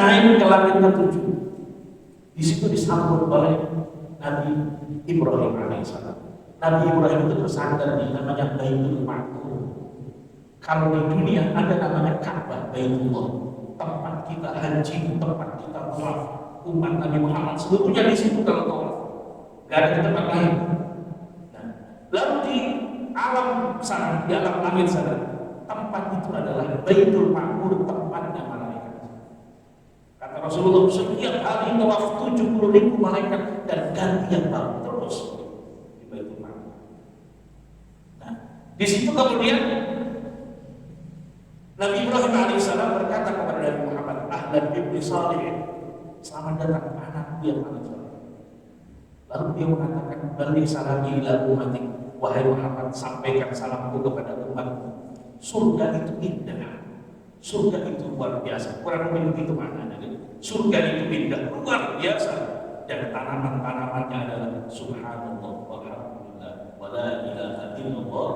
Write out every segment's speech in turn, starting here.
naik ke langit ketujuh. Di situ disambut oleh Nabi Ibrahim alaihissalam. Nabi Ibrahim itu bersandar di namanya Baitul Ma'mur. Kalau di dunia ada namanya Ka'bah, Baitullah, tempat kita haji, tempat kita tawaf. Umat Nabi Muhammad seluruhnya di situ kalau tawaf, nggak ada di tempat lain. Nah, lalu di alam sana, di alam langit sana, tempat itu adalah Baitul Ma'mur, tempatnya malaikat. Kata Rasulullah, setiap hari tawaf 70.000 malaikat dan ganti yang baru terus di Baitul Ma'mur. Nah, di situ kemudian Nabi Ibrahim alaihissalam berkata kepada Nabi Muhammad, ahlan ibni salih, selamat datang anakku yang paling saleh. Lalu dia mengatakan, balik salami ila umatik, wahai Muhammad, sampaikan salamku kepada umatku. Surga itu indah, surga itu luar biasa. Kurang lebih begitu maknanya. Surga itu indah, luar biasa, dan tanaman-tanamannya adalah subhanallah, walhamdulillah, wala ilaha illallah,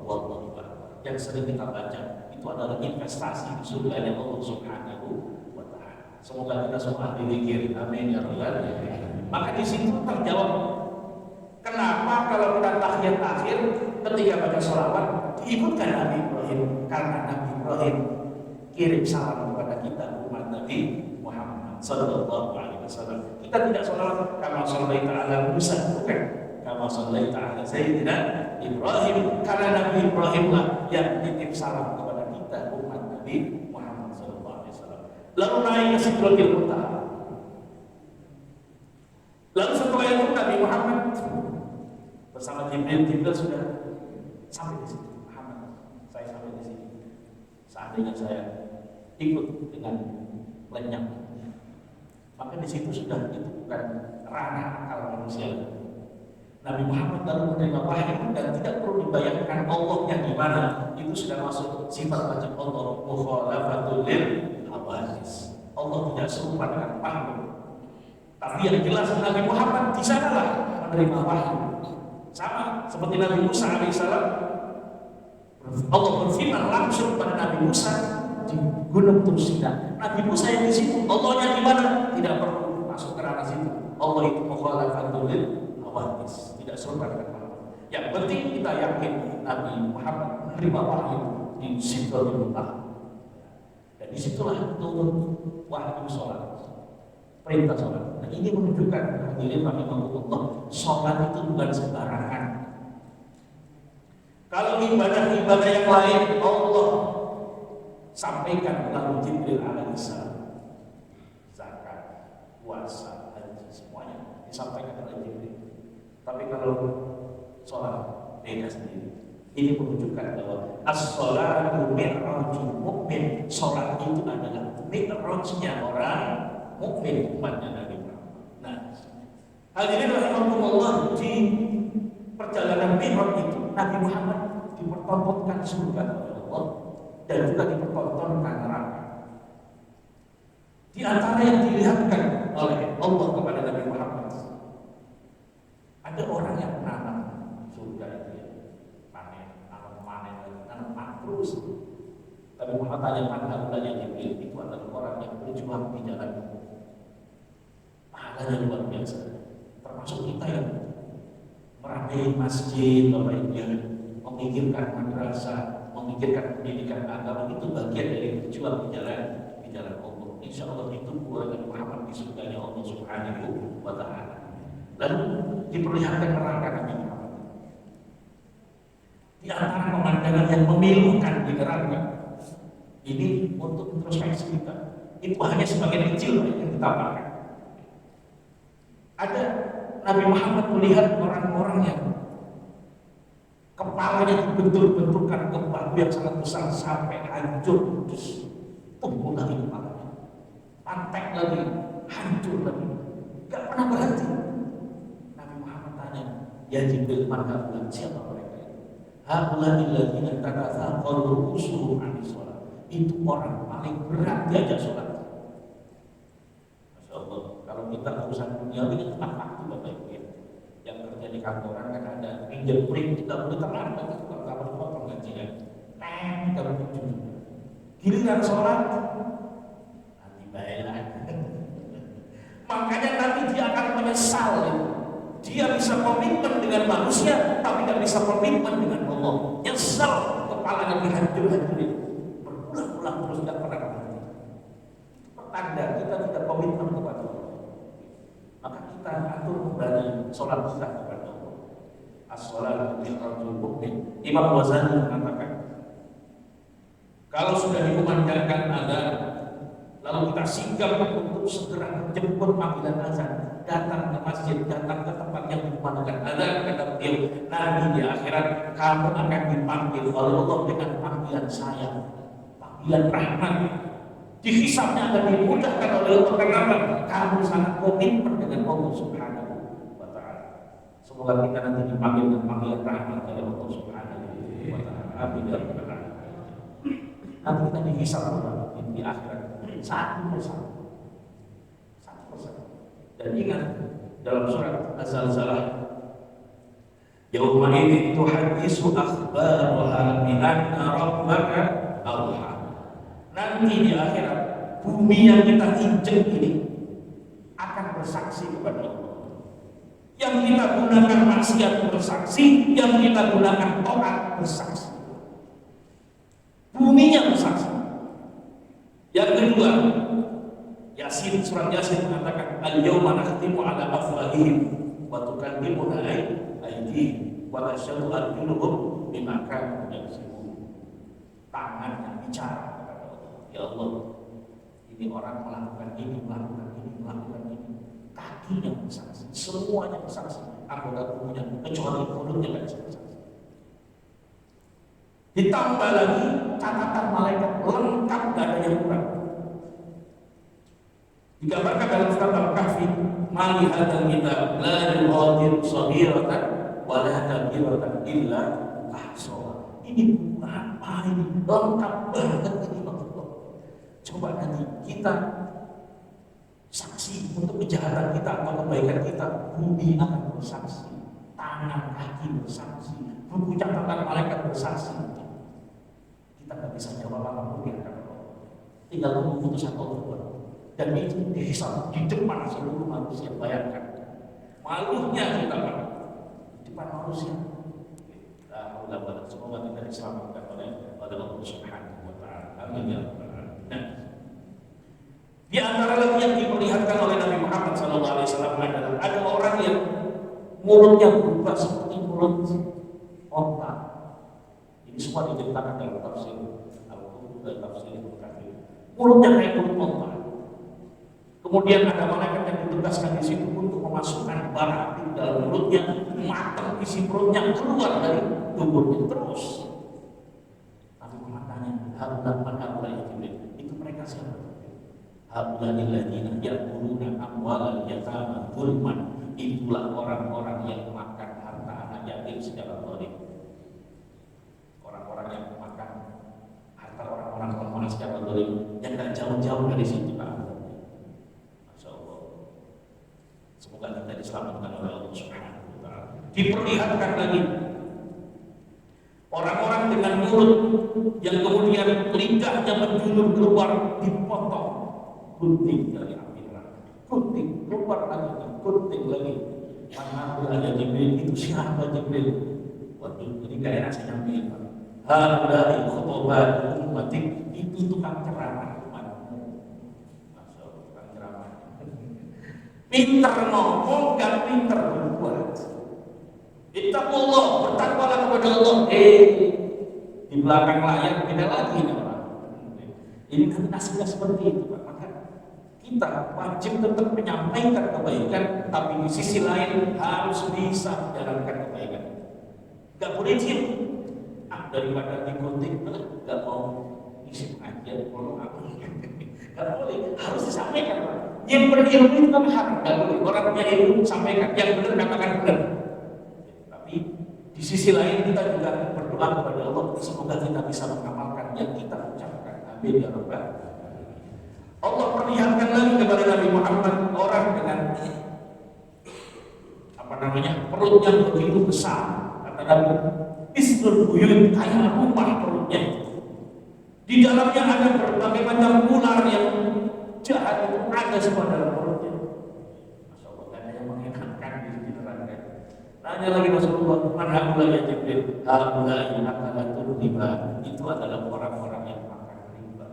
wallahu akbar. Yang sering kita baca itu adalah investasi di surganya Allah Subhanahu wa ta'ala. Semoga kita semua ahli zikir. Amin ya rabbal alamin. Maka di situ terjawab kenapa kalau kita tahiyat akhir ketika baca sholawat diikutkan Nabi Ibrahim, karena Nabi Ibrahim kirim salam kepada kita umat Nabi Muhammad sallallahu alaihi wasallam. Kita tidak sholawat kama shallaita ala Musa, bukan kama shallaita ala Sayyidina Ibrahim, karena Nabi Ibrahim lah yang titip salam kepada kita umat Nabi Muhammad sallallahu alaihi wasallam. Lalu naik ke Sidratul Muntaha. Lalu setelah itu Nabi Muhammad bersama Jibril sudah sampai di situ. Muhammad, saya sampai di sini. Seandainya saya ikut dengan lenyap, maka di situ sudah itu bukan ranah akal manusia. Nabi Muhammad lalu menerima wahyu dan tidak perlu dibayangkan Allahnya di mana. Itu sudah masuk sifat wajib Allah, mukhalafatul lil hawadis. Allah tidak serupa dengan makhluk. Tapi yang jelas Nabi Muhammad di sanalah menerima wahyu. Sama seperti Nabi Musa alaihissalam. Allah berfirman langsung pada Nabi Musa di Gunung Tursina. Nabi Musa yang di situ, Allahnya di mana? Tidak perlu masuk ke ranah situ. Allah itu mukhalafatul lil hawadis, tidak serupa dengan makhluk. Yang penting kita yakin Nabi Muhammad menerima wahyu di Sidratul Muntaha. Dan disitulah turun wahyu sholat, perintah sholat. Dan ini menunjukkan hadirin rahimahullah, sholat itu bukan sembarangan. Kalau ibadah-ibadah yang lain Allah sampaikan melalui Jibril alaihissalam, zakat, puasa, haji, semuanya disampaikan oleh Jibril. Tapi kalau sholat beda sendiri. Ini menunjukkan bahwa as-sholatu mi'rajul mu'min. Sholat itu adalah mi'rajnya orang mukmin, umatnya Nabi Muhammad. Nah, hadirin rahimahumullah, di perjalanan mi'raj itu Nabi Muhammad dipertontonkan surga oleh Allah dan juga dipertontonkan neraka. Di antara yang dilihatkan oleh Allah kepada Nabi Muhammad, ada orang yang menanam surga itu ya, panen terus. Tapi Muhammad tanya mana yang Jibril, itu adalah orang yang berjuang di jalan. Pahalanya luar biasa. Termasuk kita yang meramai masjid, memikirkan madrasah, memikirkan pendidikan agama, itu bagian dari berjuang di jalan Allah. Insya Allah itu buatan Muhammad di surganya Allah Subhanahu wa ta'ala. Lalu diperlihatkan neraka Nabi Muhammad. Di antara pemandangan yang memilukan di neraka ini untuk introspeksi kita, itu hanya sebagian kecil yang kita pakai. Ada Nabi Muhammad melihat orang-orang yang kepalanya dibentur-benturkan ke batu yang sangat besar sampai hancur, terus tumbuh lagi kepalanya, pantek lagi, hancur lagi, gak pernah berhenti. Nabi Muhammad tanya, ya Jibril, mana bulan siapa mereka itu? Haula'il ladzina tatathaqalu rusuhum 'anis shalah. Itu orang paling berat diajak sholat. Masya Allah, kalau kita urusan dunia ini tepat waktu Bapak Ibu ya. Yang kerja di kantoran kan ada fingerprint, kita boleh terlambat kalau kapan pengajian. Kalau giliran sholat nanti baiklah. makanya nanti dia akan menyesal. Dia bisa komitmen dengan manusia, tapi tidak bisa komitmen dengan Allah. Nyesal, kepalanya dihancur-hancurin, berulang-ulang terus tidak pernah berhenti. Pertanda kita tidak komitmen kepada Allah. Maka kita atur kembali sholat kita kepada Allah. As-sholatu mi'rajul mu'min. Imam Ghazali mengatakan, kalau sudah dikumandangkan azan, lalu kita sigap untuk segera menjemput panggilan azan, datang ke masjid, datang ke tempat yang dikumandangkan azan, kata beliau, nanti di akhirat kamu akan dipanggil oleh Allah dengan panggilan sayang, panggilan rahmat. Dihisabnya akan dimudahkan oleh Allah karena kamu sangat komitmen dengan Allah Subhanahu wa Ta'ala. Semoga kita nanti dipanggil dengan panggilan rahmat oleh Allah Subhanahu wa Ta'ala. Amin ya rabbal alamin. Nanti kita dihisab di akhirat satu persatu. Dan ingat dalam surat Az-Zalzalah, yauma idzin tuhaddisu akhbaraha bi anna rabbaka awha. Nanti di akhirat bumi yang kita injek ini akan bersaksi kepada Allah. Yang kita gunakan maksiat bersaksi, yang kita gunakan taat bersaksi. Buminya bersaksi. Yang kedua, Yasin, surat Yasin mengatakan al-yawma nakhtimu ala afwahihim wa tukallimuna aydihim wa tashhadu arjuluhum bima kanu yaksibun. Tangannya bicara kepada Allah. Ya Allah, ini orang melakukan ini, melakukan ini, melakukan ini. Kakinya bersaksi, semuanya bersaksi. Anggota tubuhnya kecuali mulutnya tidak bisa bersaksi. Ditambah lagi catatan malaikat lengkap, tidak ada yang kurang. Digambarkan dalam surat Al-Kahfi, mali hadzal kitab la yughadiru shaghiratan wa la kabiratan illa ahsaha. Ini buku apa ini? Lengkap banget ini Allah. Coba nanti kita saksi untuk kejahatan kita atau kebaikan kita, bumi akan bersaksi, tangan kaki bersaksi, buku catatan malaikat bersaksi. Kita tidak bisa jawab apapun di hadapan Allah. Tinggal tunggu putusan Allah. Dan itu dihisab di depan seluruh manusia. Bayangkan malunya kita di depan manusia. Semoga kita diselamatkan oleh Allah Subhanahu wa Ta'ala. Amin ya rabbal alamin. Nah, di antara lagi yang diperlihatkan oleh Nabi Muhammad SAW adalah ada orang yang mulutnya berubah seperti mulut onta. Ini semua diceritakan dalam tafsir Al-Qur'an dan tafsir Ibnu Katsir. Mulutnya kayak mulut onta. Kemudian ada malaikat yang ditugaskan di situ untuk memasukkan bara api dalam mulutnya, matang isi perutnya keluar dari tubuhnya terus. Nabi Muhammad tanya, haula itu mereka siapa? Haula'il ladzina ya'kuluna amwalal yatama dzulman. Itulah orang-orang yang makan harta anak yatim secara zalim. Orang-orang yang makan harta orang-orang secara zalim, yang tidak jauh-jauh dari situ, Pak. Semoga kita diselamatkan oleh Allah Subhanahu wa Ta'ala. Diperlihatkan lagi orang-orang dengan mulut yang kemudian lidahnya menjulur keluar, dipotong gunting dari api neraka. Gunting keluar lagi, gunting lagi. Mana ada Jibril, itu siapa Jibril? Waduh, jadi gak enak saya nyampein. Hadai khotobat umatik, itu tukang ceramah. Pinter ngomong, gak pinter berbuat. Ittaqullah, bertakwalah kepada Allah. Di belakang layar beda lagi nih orang. Ini kan nasibnya seperti itu, Pak. Maka kita wajib tetap menyampaikan kebaikan, tapi di sisi lain harus bisa menjalankan kebaikan. Gak boleh diam. Daripada digunting, gak mau isi pengajian, mau apa? Gak boleh, harus disampaikan, Pak. Yang berilmu itu kan hak, gak boleh. Orang punya ilmu sampaikan, yang benar katakan benar. Tapi di sisi lain kita juga berdoa kepada Allah, semoga kita bisa mengamalkan yang kita ucapkan. Amin ya rabbal alamin. Allah perlihatkan lagi kepada Nabi Muhammad orang dengan perutnya begitu besar. Kata Nabi, isrul buyut, kayak rumah perutnya. Di dalamnya ada berbagai macam ular yang jahat, itu ada semua dalam perutnya. Tanya lagi Rasulullah, mana haula ya Jibril? Haula yang akalatul riba. Itu adalah orang-orang yang makan riba.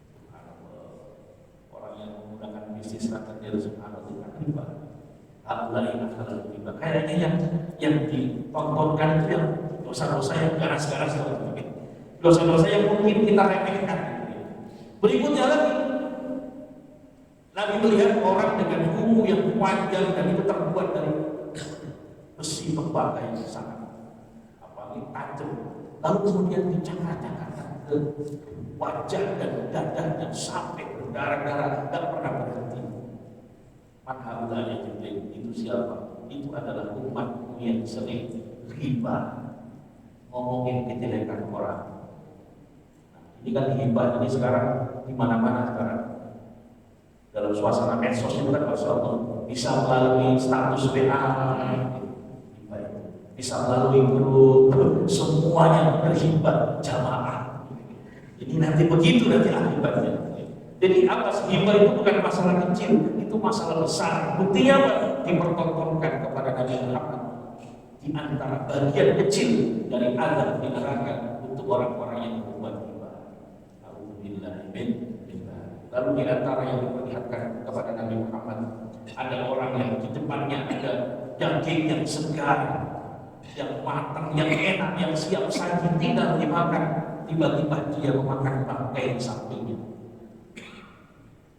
Subhanallah. Orang yang menggunakan bisnis rakyatnya subhanallah dengan riba. Haula yang akalatul riba. Kayaknya yang ditontonkan itu yang dosa-dosa yang ganas-ganas kalau begitu. Dosa-dosa yang mungkin kita remehkan. Berikutnya lagi, Nabi melihat orang dengan kuku yang panjang dan itu terbuat dari besi tembaga yang sangat apalagi tajam, lalu kemudian dicakar-cakarkan ke wajah dan dadanya sampai berdarah-darah, tidak pernah berhenti. Manhaulanya Jibril, itu siapa? Itu adalah umatmu yang sering riba, ngomongin kejelekan orang. Nah, ini kan riba, ini sekarang di mana-mana sekarang. Dalam suasana medsos itu kan Masya Allah, bisa melalui status WA, bisa melalui grup, semuanya berhibah jamaah. Ini nanti begitu nanti akibatnya. Jadi atas hibah itu bukan masalah kecil, itu masalah besar. Buktinya apa? Dipertontonkan kepada Nabi Muhammad di antara bagian kecil dari azab di neraka untuk orang-orang yang berbuat hibah. Alhamdulillah. Lalu di antara yang diperlihatkan kepada Nabi Muhammad, ada orang yang di depannya ada daging yang segar, yang matang, yang enak, yang siap saji tinggal dimakan. Tiba-tiba dia memakan bangkai di sampingnya.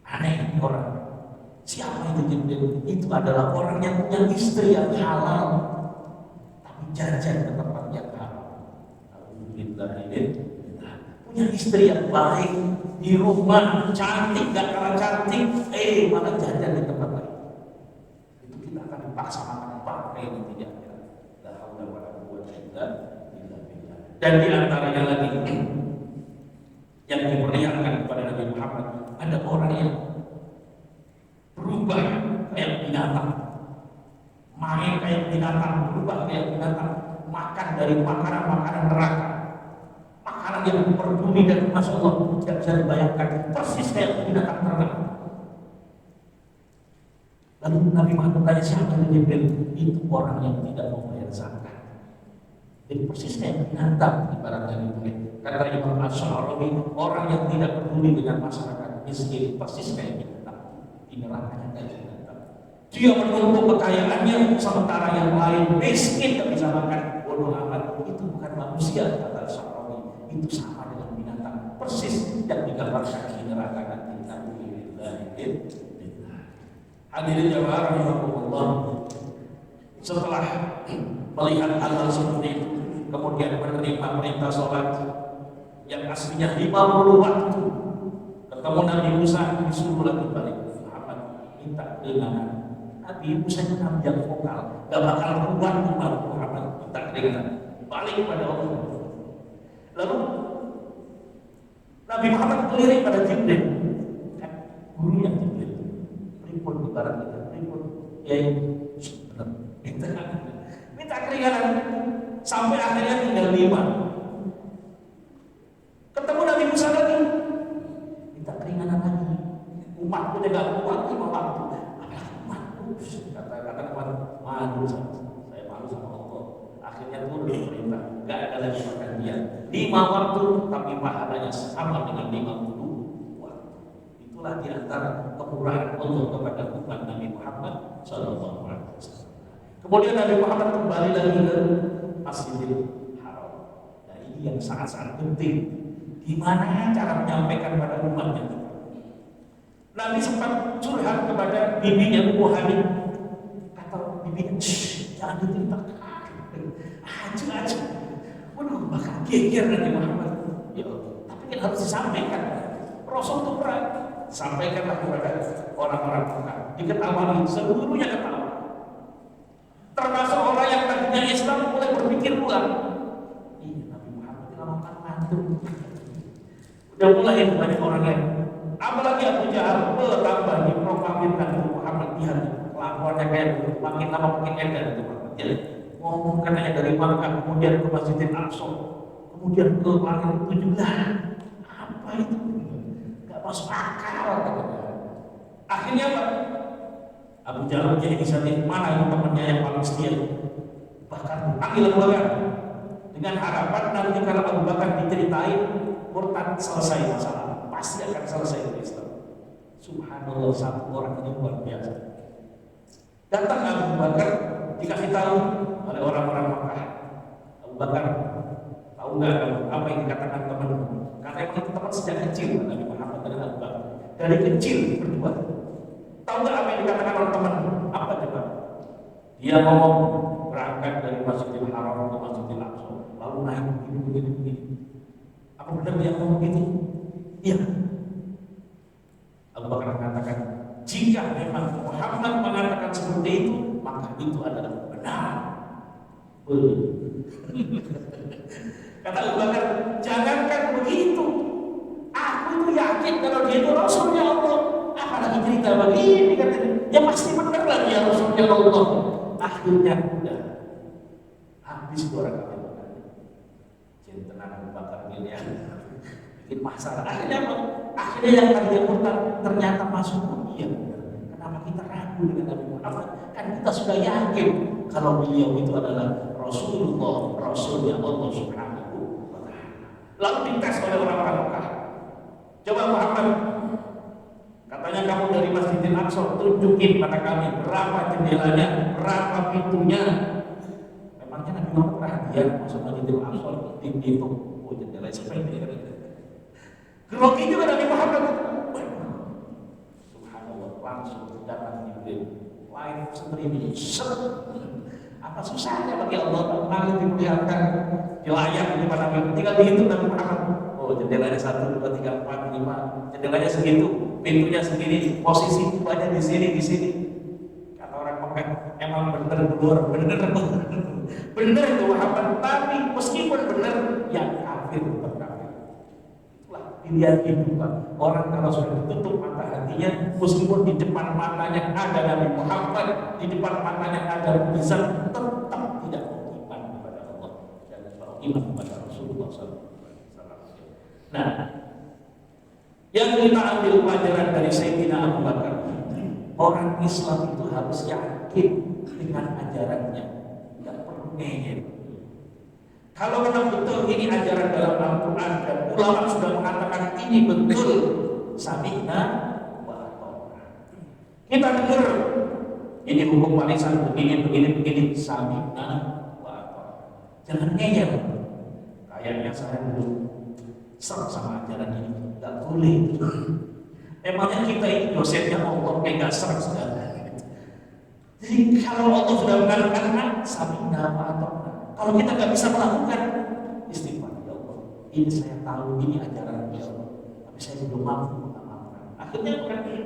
Aneh orang. Siapa itu Jibril? Itu adalah orang yang punya istri yang halal, tapi jajan ke tempat yang halal. Alhamdulillah. Punya istri yang baik, di rumah cantik, gak kalah cantik, malah jajan di tempat lain. Itu kita akan dipaksa makan bangkai ini tidak ada. Dan di antaranya lagi yang diperlihatkan kepada Nabi Muhammad, ada orang yang berubah kayak binatang, main kayak binatang, berubah kayak binatang, makan dari makanan-makanan neraka, makanan yang berduri dan Masya Allah tidak bisa dibayangkan, persis kayak binatang ternak. Lalu Nabi Muhammad tanya, siapa yang Jibril? Itu orang yang tidak mau bayar zakat. Jadi persis kayak binatang ibaratnya itu. Kata Imam Ash-Sha'rawi, orang yang tidak peduli dengan masyarakat miskin persis kayak binatang. Di nerakanya kayak binatang. Dia menumpuk kekayaannya sementara yang lain miskin tak bisa makan. Bodoh amat. Itu bukan manusia kata Ash-Sha'rawi. Itu sama dengan binatang. Persis yang digambarkan di neraka nanti. Hadirin jamaah rahimakumullah. Setelah melihat hal seperti itu, kemudian menerima perintah sholat yang aslinya 50 waktu, ketemu Nabi Musa disuruh lagi balik. Muhammad minta keringanan. Nabi Musa itu Nabi yang vokal, gak bakal kuat umat Muhammad minta keringanan. Balik kepada Allah. Lalu Nabi Muhammad melirik pada Jibril, kan guru yang Jibril, pripun ibarat kita, pripun yai minta keringanan sampai akhirnya tinggal 5. Ketemu Nabi Musa lagi, minta keringanan lagi. Umatku tidak kuat 5 waktu. Umatku kata umat malu sama saya, malu sama Allah. Akhirnya turun perintah, nggak ada lagi pergantian. 5 waktu tapi pahalanya sama dengan 50 waktu. Itulah diantara kemurahan Allah kepada umat Nabi Muhammad SAW. Kemudian Nabi Muhammad kembali lagi ke Masjidil Haram. Nah ini yang sangat-sangat penting. Gimana cara menyampaikan pada umatnya? Nabi sempat curhat kepada bibinya Ummu Hanim. Kata bibinya, jangan diceritakan. Aja. Waduh, bakal geger Nabi Muhammad. Ya, tapi kan harus disampaikan. Rasul itu berat. Sampaikanlah kepada orang-orang Mekah. Diketahui, seluruhnya ketahui. Termasuk orang yang tadinya Islam mulai berpikir ulang. Iya, Nabi Muhammad lama-lama mantu. Udah mulai banyak orang yang, apalagi Abu Jahal bertambah diproklamirkan Nabi Muhammad di hati. Lapornya kayak makin lama makin edan itu Muhammad. Jadi ngomong katanya dari Makkah kemudian ke Masjidil Aqsa, kemudian ke langit 7. Apa itu? Gak masuk akal katanya. Akhirnya apa? Abu Jahal menjadi inisiatif, mana yang temannya yang paling setia? Bahkan panggil Abu Bakar dengan harapan nanti kalau Abu Bakar diceritain murtad selesai masalah, pasti akan selesai dari Islam. Subhanallah, satu orang ini luar biasa. Datang Abu Bakar dikasih tahu oleh orang-orang Makkah. Abu Bakar, tahu nggak apa yang dikatakan temanmu? Karena itu teman sejak kecil Nabi Muhammad dan Abu Bakar. Dari kecil berdua. Tahu nggak apa yang dikatakan oleh temanmu? Apa coba? Dia ngomong berangkat dari Masjidil Haram ke Masjidil Aqsa, lalu naik begini. Apa benar dia ngomong gitu? Iya. Abu Bakar mengatakan, jika memang Muhammad mengatakan seperti itu, maka itu adalah benar. Kata Abu Bakar, jangankan begitu, aku itu yakin kalau dia itu Rasulnya Allah. Apalagi cerita begini katanya, ya pasti benar lah dia Rasulnya Allah. Akhirnya udah habis orang kafir. Jadi tenang Abu Bakar ini ya, bikin masalah. Akhirnya yang tadinya murtad ternyata masuk. Iya, kenapa kita ragu dengan Nabi Muhammad? Kan kita sudah yakin kalau beliau itu adalah Rasulullah, Rasulnya Allah Subhanahu wa Ta'ala. Lalu dites oleh orang-orang Mekah. Coba Muhammad, katanya kamu dari Masjidil Aqsa, tunjukin pada kami berapa jendelanya, berapa pintunya. Memangnya Nabi Muhammad perhatian masuk Masjidil Aqsa dihitung, oh jendelanya seperti ini. Grogi juga Nabi Muhammad. Subhanallah, langsung datang Jibril, live streaming. Apa susahnya bagi Allah lalu diperlihatkan di layar di depan Nabi, tinggal dihitung Nabi Muhammad. Oh jendelanya 1, 2, 3, 4, 5, jendelanya segitu, pintunya segini, posisi pintunya di sini. Kata orang Mekah, emang bener itu Muhammad, tapi meskipun bener, yang kafir tetap kafir. Itulah pilihan hidup. Orang kalau sudah ditutup mata hatinya, meskipun di depan matanya ada Nabi Muhammad, di depan matanya ada mukjizat, tetap tidak mau iman kepada Allah dan mau iman kepada Rasulullah SAW. Nah, yang kita ambil pelajaran dari Sayyidina Abu Bakar, orang Islam itu harus yakin dengan ajarannya, tidak perlu ngeyel. Kalau memang betul ini ajaran dalam Al-Quran dan ulama sudah mengatakan ini betul, sami'na wa ata'na. Kita dengar ini hukum warisan begini, sami'na wa ata'na. Jangan ngeyel. Kayaknya saya belum serap sama ajaran ini, nggak boleh. Emangnya kita ini dosennya Allah, kayak nggak serap segala. Jadi kalau Allah sudah mengatakan sami'na wa ata'na, kalau kita nggak bisa melakukan, istighfar ya Allah. Ini saya tahu ini ajaran ya Allah, tapi saya belum mampu mengamalkan.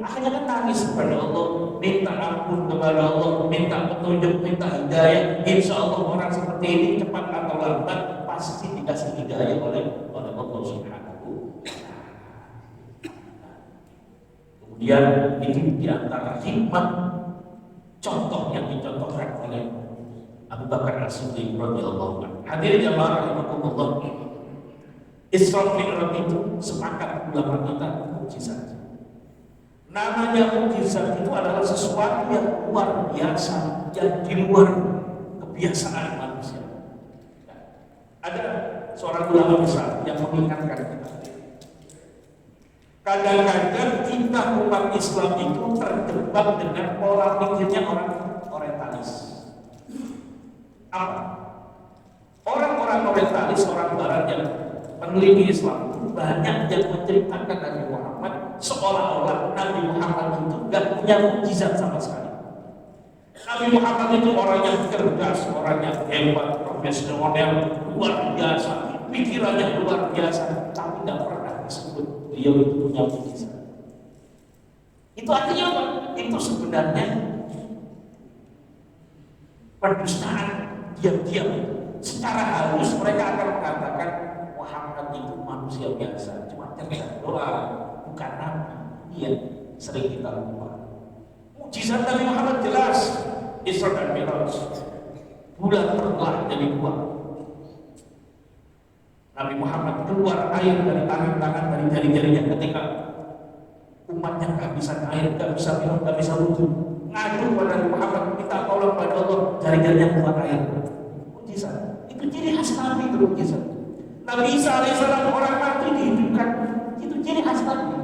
Akhirnya kan nangis kepada Allah, minta ampun kepada Allah, minta petunjuk, minta hidayah. Insya Allah orang seperti ini cepat atau lambat pasti dikasih hidayah oleh Allah Subhanahu. Kemudian itu diantara hikmah contoh yang dicontohkan oleh Abu Bakar As-Siddiq radhiyallahu anhu. Hadirin jamaah rahimakumullah. Isra Mi'raj itu sepakat ulama kita mukjizat. Namanya mukjizat itu adalah sesuatu yang luar biasa, yang di luar kebiasaan manusia. Ada seorang ulama besar yang mengingatkan kita. Kadang-kadang kita umat Islam itu terjebak dengan pola pikirnya orang orientalis. Apa? Orang-orang orientalis, orang barat yang meneliti Islam itu banyak yang menceritakan Nabi Muhammad seolah-olah Nabi Muhammad itu gak punya mukjizat sama sekali. Nabi Muhammad itu orang yang cerdas, orang yang hebat, profesional, luar biasa, pikirannya luar biasa, tapi gak pernah disebut beliau itu punya mukjizat. Itu artinya apa? Itu sebenarnya pendustaan. Diam-diam secara halus mereka akan mengatakan Muhammad itu manusia biasa, cuma cerdas doang, bukan nabi. Iya, sering kita lupa. Mukjizat Nabi Muhammad jelas, Isra dan Mi'raj, bulan terbelah jadi dua. Nabi Muhammad keluar air dari tangan-tangan, dari jari-jarinya ketika umatnya nggak bisa air, nggak bisa minum, nggak bisa wudhu. Ngadu pada Nabi Muhammad, minta tolong pada Allah, jari-jarinya keluar air. Itu ciri khas Nabi itu mukjizat. Nabi Isa alaihissalam orang mati dihidupkan, itu ciri khas Nabi.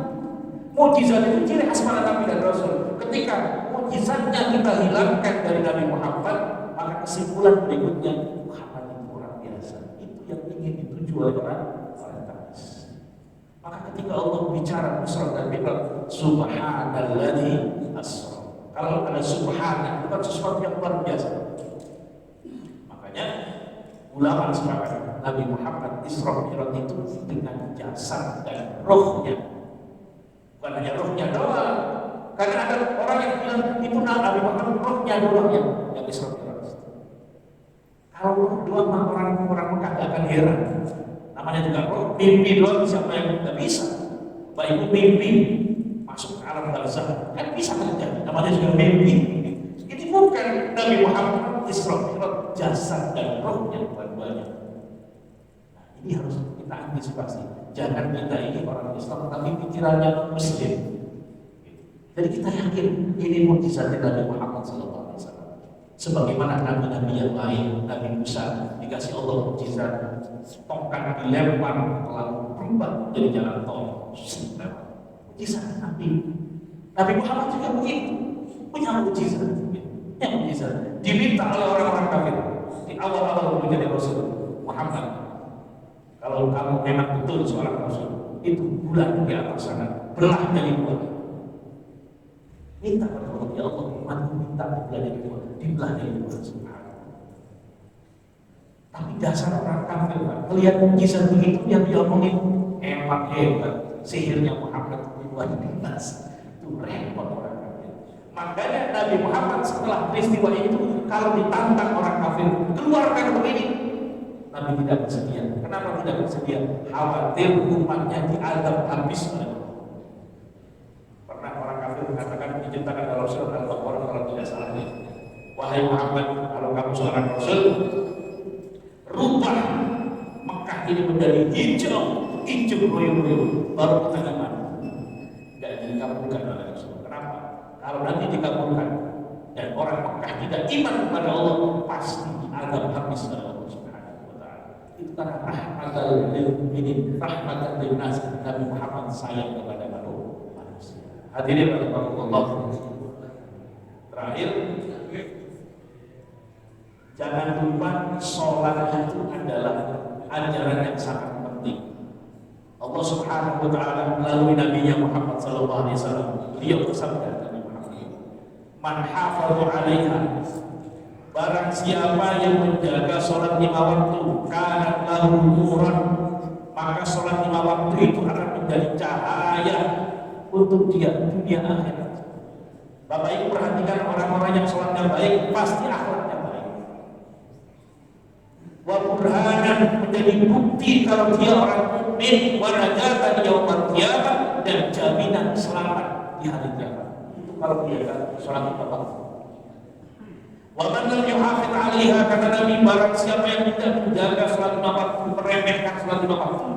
Mukjizat itu ciri khas para Nabi dan Rasul. Ketika mukjizatnya kita hilangkan dari Nabi Muhammad, maka kesimpulan berikutnya Muhammad itu orang biasa. Itu yang ingin dituju oleh orang Tamis. Maka ketika Allah bicara Isra dan Mi'raj, Subhanalladzi asra. Kalau ada subhana, bukan sesuatu yang luar biasa. Makanya ulama sepakat Nabi Muhammad Isra Mi'raj itu dengan jasad dan rohnya. Bukan hanya rohnya doang. Karena ada orang yang bilang itu Nabi Muhammad rohnya doang yang Isra Mi'raj. Kalau roh doang orang Mekah gak akan heran. Namanya juga roh, mimpi doang siapa yang tidak bisa. Baik mimpi masuk ke alam barzakh kan bisa terjadi. Namanya juga mimpi. Ini bukan Nabi Muhammad Isra Mi'raj jasad dan rohnya dua-duanya. Nah, ini harus kita antisipasi. Jangan kita ini orang Islam tapi pikirannya Muslim. Jadi kita yakin ini mukjizat Nabi Muhammad SAW. Sebagaimana nabi-nabi yang lain, Nabi Musa dikasih Allah mukjizat, tongkat dilempar lalu berubah jadi jalan tol. Mukjizat Nabi. Nabi Muhammad juga begitu, punya mukjizat. Punya mukjizat. Diminta oleh orang-orang kafir di awal-awal menjadi Rasul Muhammad. Kalau kamu memang betul seorang Rasul, itu bulan di atas sana belah jadi dua. Minta kepada Allah, ya Allah, umatku minta dibelah jadi dua, dibelah jadi dua. Subhanallah. Tapi dasar orang kafir, melihat mukjizat begitu yang diomongin hebat, sihirnya Muhammad luar biasa. Itu repot orang kafir. Makanya Nabi Muhammad setelah peristiwa itu, kalau ditantang orang kafir, keluarkan begini, Nabi tidak bersedia. Kenapa tidak bersedia? Khawatir umatnya diadab habis oleh Allah. Pernah orang kafir mengatakan diceritakan dalam surat Al-Baqarah kalau tidak salah. Wahai Muhammad, kalau kamu seorang Rasul, rubah Mekah ini menjadi hijau royo-royo, baru kita iman. Dan dikabulkan oleh Rasul. Kenapa? Kalau nanti dikabulkan dan orang Mekah tidak iman kepada Allah, pasti diadab habis oleh Allah. Itu karena rahmatan lil mu'minin, rahmatan lin nas. Nabi Muhammad sayang kepada manusia. Hadirin rahimakumullah. Terakhir, jangan lupa sholat itu adalah ajaran yang sangat penting. Allah Subhanahu wa taala melalui Nabi Muhammad sallallahu alaihi wasallam, beliau bersabda, Nabi Muhammad, "Man hafadha 'alaiha", barang siapa yang menjaga sholat 5 waktu, kanat lahu nuran, maka sholat 5 waktu itu akan menjadi cahaya untuk dia dunia akhirat. Bapak Ibu perhatikan orang-orang yang sholatnya baik, pasti akhlaknya baik. Wa burhanan, menjadi bukti kalau dia orang mukmin, wa najatan yaumil qiyamah, dan jaminan selamat di hari kiamat. Itu kalau dia sholat 5 waktu. Wa man lam yuhafidh 'alaiha, kata Nabi, barang siapa yang tidak menjaga salat 5 waktu, meremehkan salat 5 waktu,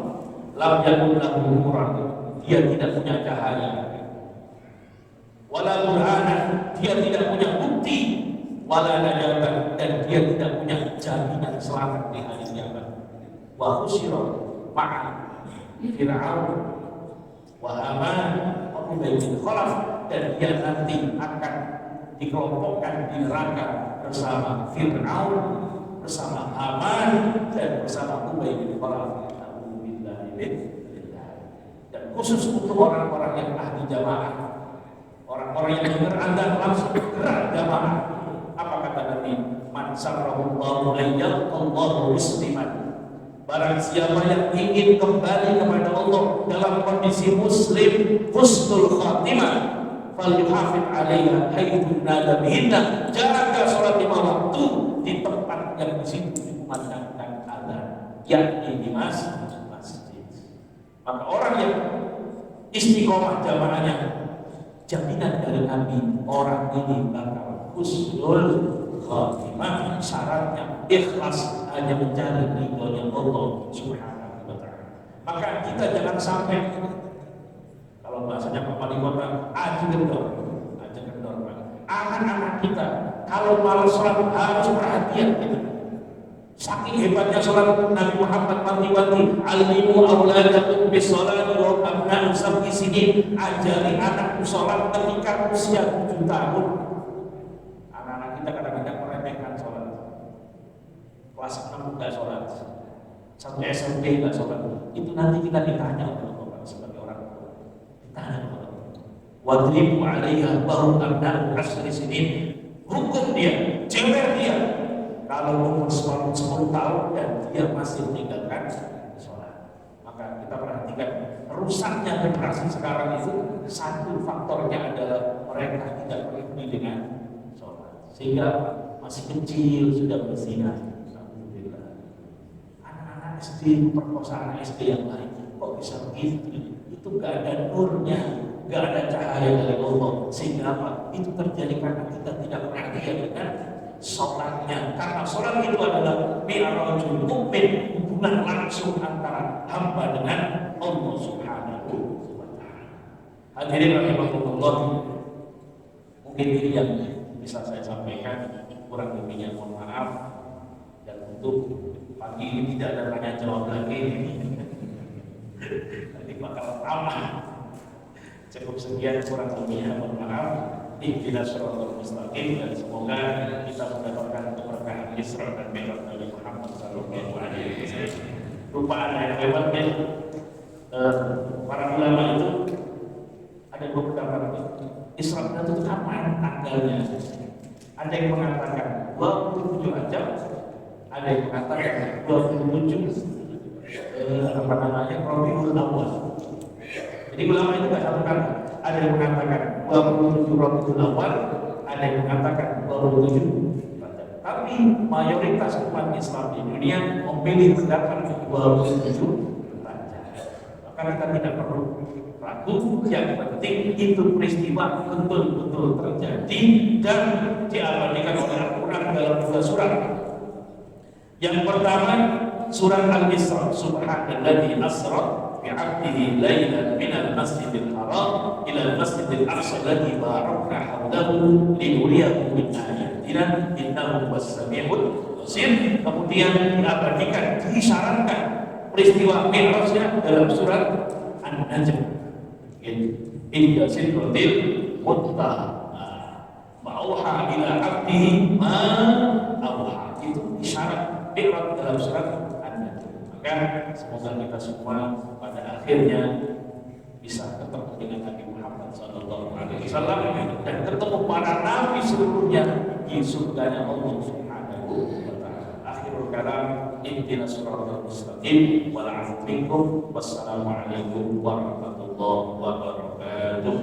lam yakun lahu nuran, dia tidak punya cahaya. Wala burhanan, dia tidak punya bukti. Wala najatan, dan dia tidak punya jaminan selamat di hari kiamat. Wa husyira ma'a Fir'aun wa Haman wa Ubay bin Khalaf, dan dia nanti akan dikelompokkan di neraka bersama Fir'aun, bersama Haman, dan bersama Ubay bin Khalaf. Dan khusus untuk orang-orang yang ahli jamaah, orang-orang yang dengar adzan langsung gerak jamaah. Apa kata Nabi? Man sarrahullahu ayyallahu musliman, barang siapa yang ingin kembali kepada Allah dalam kondisi muslim, husnul khatimah, falyuhafidh 'alaiha haitsu nada bihinna, jaga salat 5 waktu di tempat yang di situ dikumandangkan adzan, yakni di masjid. Maka orang yang istiqomah jamaahnya, jaminan dari Nabi, orang ini bakal husnul khatimah. Syaratnya ikhlas, hanya mencari ridhonya Allah Subhanahu wa ta'ala. Maka kita jangan sampai, kalau bahasanya Pak Wali Kota, aja kendor. Anak-anak kita kalau malas sholat harus perhatian kita. Saking hebatnya sholat Nabi Muhammad wanti-wanti, alimu auladakum bis sholati wa abna'u sab'i sinin, ajari anakku sholat ketika usia 7 tahun. Anak-anak kita kadang-kadang meremehkan sholat. Kelas 6 enggak sholat, 1 SMP enggak sholat. Itu nanti kita ditanya oleh Allah sebagai orang tua. Ditanya oleh Allah. Wadribu 'alaiha baru abna'u 10 sinin. Hukum dia, jewer dia. Kalau umur 10 tahun dan dia masih meninggalkan sholat, maka kita perhatikan rusaknya generasi sekarang itu satu faktornya adalah mereka tidak peduli dengan sholat, sehingga masih kecil sudah berzina. Alhamdulillah. Anak-anak SD perkosa anak SD yang lain, kok bisa begitu? Itu gak ada nurnya, gak ada cahaya dari Allah, sehingga apa? Itu terjadi karena kita tidak perhatian dengan sholatnya, karena sholat itu adalah mi'rajul mukmin, hubungan langsung antara hamba dengan Allah Subhanahu wa ta'ala. Hadirin rahimakumullah, mungkin ini yang bisa saya sampaikan, kurang lebihnya mohon maaf, dan untuk pagi ini tidak ada tanya jawab lagi. Nanti bakal lama. Cukup sekian, kurang lebihnya mohon maaf. Ihdinas siratal mustaqim, dan semoga kita mendapatkan keberkahan Isra dan Mi'raj Nabi Muhammad sallallahu alaihi wasallam. Rupaan yang lewatnya para ulama itu ada dua pendapat. Isra itu kapan tanggalnya? Ada yang mengatakan 27 Rajab, ada yang mengatakan 27 Rabiul Awal. Jadi ulama itu nggak satu kata. Ada yang mengatakan 27 Rabiul Awal, ada yang mengatakan 27 Rajab. Tapi mayoritas umat Islam di dunia memilih pendapat 27 Rajab. Maka kita tidak perlu ragu, yang penting itu peristiwa betul-betul terjadi dan diabadikan oleh Al-Quran dalam 2 surat. Yang pertama surat Al-Isra, subhanalladzi asra bi'abdihi laylan minal masjidil haram ilal masjidil aqsa alladzi barakna hawlahu linuriyahu min ayatina innahu was-sami'ul basir. Kemudian diabadikan, disyaratkan peristiwa Mi'rajnya dalam surat An-Najm. Inna sidratil muntaha ma'auha ila 'abdihi ma auha. Itu isyarat Mi'raj dalam surat An-Najm. Maka semoga kita semua pada akhirnya bisa ketemu dengan Nabi Muhammad SAW dan ketemu para nabi seluruhnya di surganya Allah Subhanahu wa ta'ala. Akhirul kalam, ihdinas siratal mustaqim, wal 'afwu minkum, wassalamu alaikum warahmatullahi wabarakatuh.